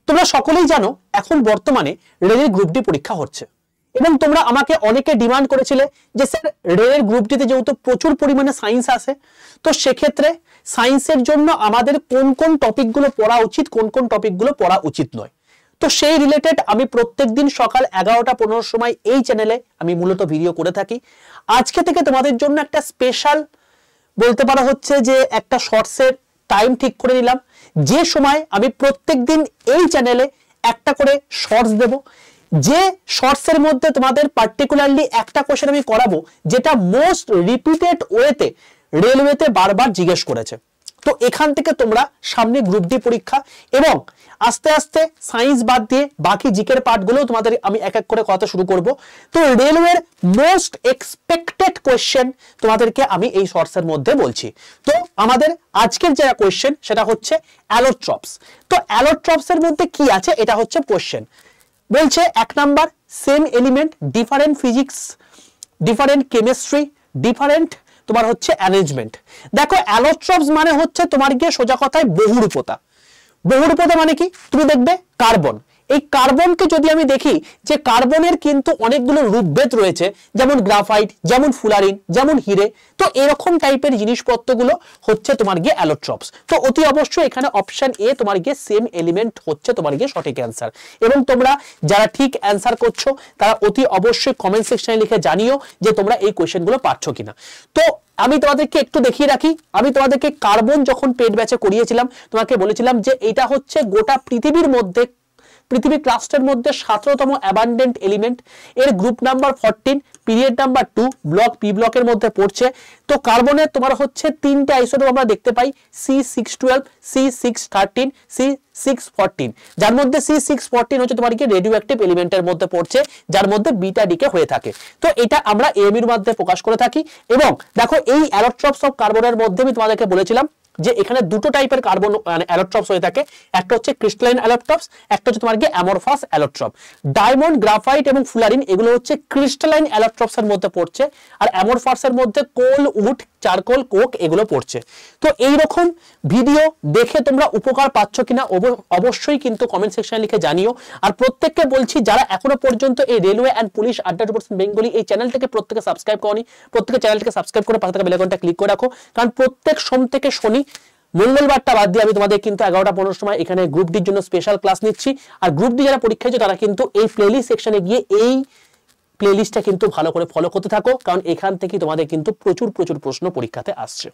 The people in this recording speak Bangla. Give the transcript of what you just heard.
তোমরা সকলেই জানো এখন বর্তমানে রেলের গ্রুপ ডি পরীক্ষা হচ্ছে এবং তোমরা আমাকে অনেকে ডিমান্ড করেছিলে যে স্যার রেলের গ্রুপ ডিতে যেহেতু প্রচুর পরিমাণে সায়েন্স আছে, তো সেক্ষেত্রে সায়েন্সের জন্য আমাদের কোন কোন টপিকগুলো পড়া উচিত, কোন কোন টপিকগুলো পড়া উচিত নয়। তো সেই রিলেটেড আমি প্রত্যেকদিন সকাল 11:15 সময় এই চ্যানেলে আমি মূলত ভিডিও করে থাকি। আজকে থেকে তোমাদের জন্য একটা স্পেশাল বলতে পারা হচ্ছে যে একটা শর্টসের টাইম ঠিক করে নিলাম, যে সময় আমি প্রত্যেকদিন এই চ্যানেলে একটা করে শর্টস দেব, যে শর্টসের মধ্যে তোমাদের পার্টিকুলারলি একটা কোশ্চেন আমি করাবো যেটা মোস্ট রিপিটেড ওয়েতে রেলওয়েতে বারবার জিজ্ঞেস করেছে। তো এখান থেকে তোমরা সামনে গ্রুপ ডি পরীক্ষা এবং আস্তে আস্তে সায়েন্স বাদ দিয়ে বাকি জিকের পার্টগুলো তোমাদের আমি এক এক করে কথা শুরু করব। তো রেলওয়ের মোস্ট এক্সপেক্টেড কোশ্চেন তোমাদেরকে আমি এই শর্টসের মধ্যে বলছি। তো আমাদের আজকের যে কোশ্চেন সেটা হচ্ছে অ্যালোট্রপস। তো অ্যালোট্রপসের মধ্যে কি আছে এটা হচ্ছে কোশ্চেন। বলছে 1 number same element, different physics, different chemistry, different তোমার হচ্ছে অ্যারেঞ্জমেন্ট। দেখো অ্যালোট্রপস মানে হচ্ছে তোমার গিয়ে সোজা কথায় বহুরূপতা। বহুরূপতা মানে কি? তুমি দেখবে কার্বন, এই কার্বনকে যদি আমি দেখি যে কার্বনের কিন্তু অনেকগুলো রূপভেদ রয়েছে, যেমন গ্রাফাইট, যেমন ফুলারিন, যেমন হিরে। তো এরকম টাইপের জিনিসপত্রগুলো হচ্ছে তোমার গিয়ে অ্যালোট্রপস। তো অতি অবশ্যই এখানে অপশন এ তোমার গিয়ে সেম এলিমেন্ট হচ্ছে তোমার গিয়ে সঠিক অ্যান্সার। এবং তোমরা যারা ঠিক অ্যান্সার করছো তারা অতি অবশ্যই কমেন্ট সেকশনে লিখে জানিও যে তোমরা এই কোয়েশ্চেনগুলো পারছো কিনা। তো আমি তোমাদেরকে একটু দেখিয়ে রাখি, আমি তোমাদেরকে কার্বন যখন পেড ব্যাচে করিয়েছিলাম তোমাকে বলেছিলাম যে এটা হচ্ছে গোটা পৃথিবীর মধ্যে, পৃথিবী ক্লাস্টারের মধ্যে 17তম অ্যাবান্ডেন্ট এলিমেন্ট। এর group number 14, period number 2, block P ব্লকের মধ্যে পড়ছে। তো কার্বনের তোমার হচ্ছে তিনটে আইসোটোপ আমরা দেখতে পাই, C612, C613, C614, যার মধ্যে C614 হচ্ছে তোমার কি রেডিও অ্যাক্টিভ এলিমেন্টের মধ্যে পড়ছে, যার মধ্যে বিটা ডিকে হয়ে থাকে। তো এটা আমরা এএমইর মধ্যে প্রকাশ করে থাকি। এবং দেখো এই অ্যালোট্রপস অফ কার্বনের মধ্যে আমি তোমাদেরকে বলেছিলাম যে এখানে দুটো টাইপের কার্বন অ্যালোট্রপস হয়ে থাকে, একটা হচ্ছে ক্রিস্টালাইন অ্যালোট্রপস, একটা হচ্ছে তোমার কি অ্যামরফাস অ্যালোট্রপ। ডায়মন্ড, গ্রাফাইট এবং ফুলারিন এগুলো হচ্ছে ক্রিস্টালাইন অ্যালোট্রপসের মধ্যে পড়ছে, আর অ্যামরফাসের মধ্যে কোল, উড, চারকোল, কোক এগুলো পড়ছে। তো এই রকম ভিডিও দেখে তোমরা উপকার পাচ্ছ কিনা অবশ্যই কিন্তু কমেন্ট সেকশনে লিখে জানিও। আর প্রত্যেককে বলছি যারা এখনো পর্যন্ত এই রেলওয়ে অ্যান্ড পুলিশ আড্ডা বেঙ্গলি এই চ্যানেলটাকে প্রত্যেকে সাবস্ক্রাইব করনি, প্রত্যেকে চ্যানেলটাকে সাবস্ক্রাইব করে পাশে থাকা বেল আইকনটা ক্লিক করে রাখো, কারণ প্রত্যেক সোম থেকে শনি মঙ্গলবারটা বাদ দিয়ে আমি তোমাদের কিন্তু 11:15 সময় এখানে গ্রুপ ডির জন্য স্পেশাল ক্লাস নিচ্ছি। আর গ্রুপ ডি যারা পরীক্ষা হচ্ছে তারা কিন্তু এই প্লেলিস্ট সেকশনে গিয়ে এই প্লেলিস্টটা কিন্তু ভালো করে ফলো করতে থাকো, কারণ এখান থেকে তোমাদের কিন্তু প্রচুর প্রচুর প্রশ্ন পরীক্ষাতে আসছে।